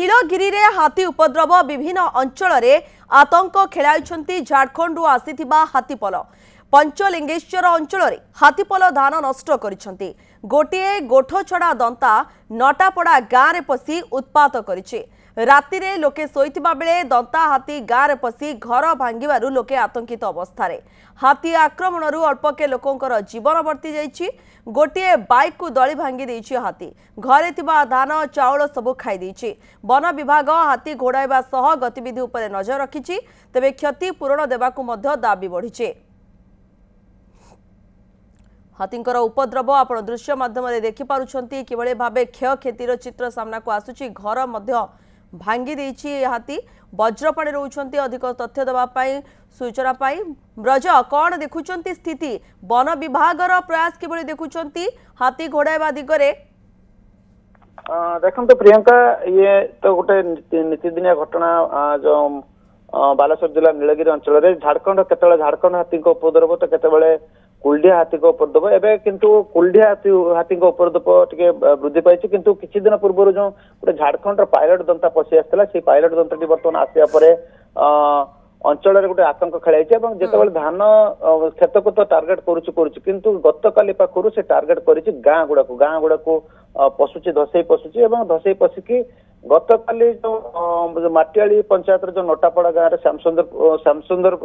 नीलगिरी रे हाथी उपद्रव विभिन्न अंचल रे आतंक खेलाई झारखंड आसीथिबा हाथीपल पंचलिंगेश्वर अंचल रे हाथीपल धान नष्ट करिसेंती गोटे गोठ छड़ा दंता नटापड़ा गाँव रे पसी उत्पात करिছে राति रे लोके सोईथिबा बेले दंता हाथी गाँव रे पसी घर भांगिबारु लोके आतंकित अवस्था हाथी आक्रमणरू अल्पके लोकंकर जीवन बर्ती जाइछि गोटे बाइक को दली भांगी देइछि हाथी घरे थिबा धान चाउल सबु खाई देइछि वन विभाग हाथी घोड़ाइबा सह गतिविधि उपरे नजर रखिछि तेबे क्षति पूरण देबाकू मध्य दाबी बढ़िछि हाथींकर उपद्रव आपण दृश्य माध्यम देखि पारुछंती किभळे भाबे क्षय क्षतिर चित्र सामना को आसुछि घर मध्य भांगी देइछि हाथी वज्रपाणी रोचंती अधिक तथ्य देवा पाई सूचना पाई ब्रज कौन देखुचंती स्थिति वन विभागर प्रयास किभଳି देखुचंती हाथी घोड़ाइबा दिगरे देखंतु प्रियंका ये तो गोटे नीतिदिनिया घटना जो बालेश्वर जिला नीलगिरी अंचल रे झारखंड केतबेले झारखंड हाथी को उपद्रव तो केतबेले कुलडिया हाथी को उपद्रव एबे किंतु कुलडिया हाथी को उपद्रव टिके वृद्धि पाइछि किंतु किछि दिन पूर्व जो गोटे झारखंड पायलट दंता पशि आसला से पायलट दंता वर्तमान आसिया परे अंचल गोटे आतंक खेलाई जिते धान खेत को तो टार्गेट करुच्ची किंतु गत काली पाखु से टार्गेट कर गाँ गुड़ा को पशुची धसई पशुची धसई पशिकी गत काली जो माटियाली पंचायत जो नटापड़ा गाँव में श्यामसुंदर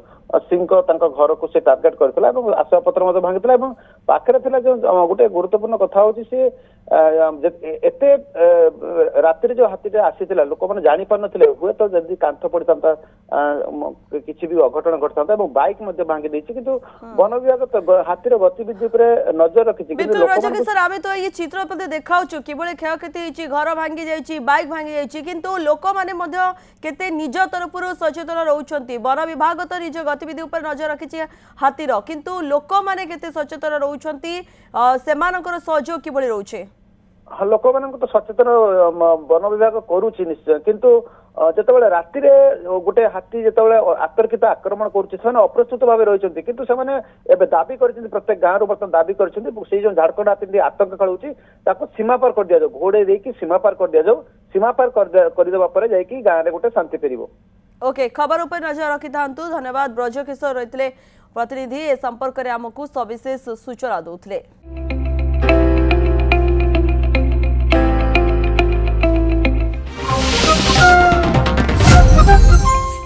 सिंह घर को से टार्गेट करता आशा पत्र भांगी पाखे जो गोटे गुरुत्वपूर्ण कथा हूँ सी एते राति जो हाथी आसी लोक मैंने जानी पार ना हुए तो जब कांथ पड़ता किसी भी अघटन घटता बाइक भांगी देती किंतु वन विभाग हाथीर गतिविधि नजर रखी सर आम तो ये चित्र देखा किभଳି क्षयक्षति घर भांगी जाइए बाइक भांगी जाइए किंतु लोक मैंने केते निज तरफ सचेतन रोचंती वन विभाग तो निज गतिविधि उपर नजर रखी हाथीर किंतु लोक मैंने केते सचेतन रोचंती सेमानकर सहयोग किभଳି रोचे हाँ लोक मान तो सचेतन वन विभाग करुच्ची निश्चय किंतु जितेबाला राति गोटे हाथी जितेबाला आतर्कित आक्रमण कर अप्रस्तुत भाव रही किंतु से दाबी कर प्रत्येक गाँव रू बर्तमान दाबी कर जो झारखंड हाथी आतंक खेलुची सीमा पार कर दि जाऊ घोड़े देकी सीमा पार कर दि जाऊ सीमा पार करदेवा पर जाइए गाँव में गोटे शांति फेर ओके खबर उपर नजर रखि थांतु धन्यवाद ब्रजकिशोर रही प्रतिनिधि ए संपर्क में आमको सविशेष सूचना दूसरे।